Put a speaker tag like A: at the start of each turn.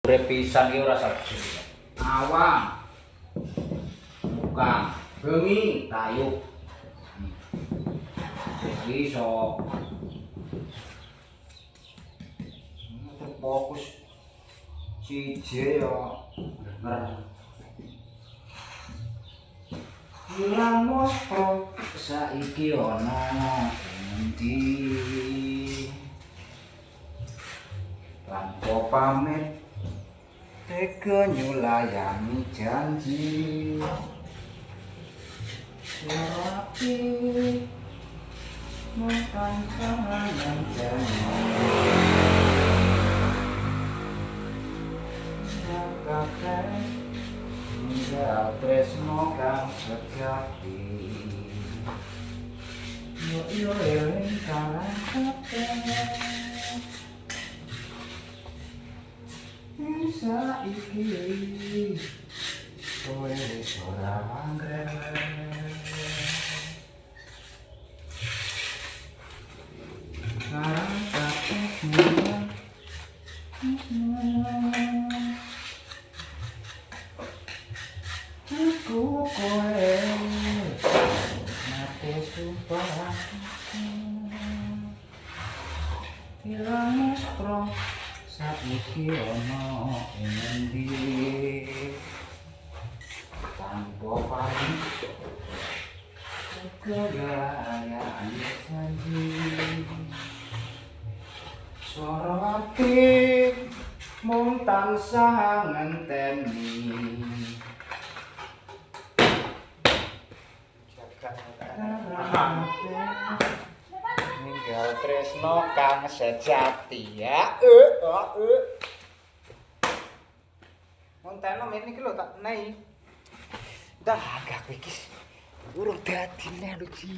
A: Urip pisan iki ora saja. Awang, bukan, bengi, tayuk. Iso. Terfokus siji yo. Ilang mosto saiki ana endi? Tanpa pamit tega nyulayani janji Rapi makan kangen janji Kakek Ninggal tresno kang sejati Yo eling kalang kakek Saiki kowe wis ora manggrek Sarang kakekmu Aku kowe mati sumpah Ilang espro saiki ana ing endi tanpa pamit kegayaan janji swara ati mung tansah ngenteni Ninggal tresno kang sejati ya. Monteno men iki lho tak nei. Dah agak iki. Urung dadi nek lho iki.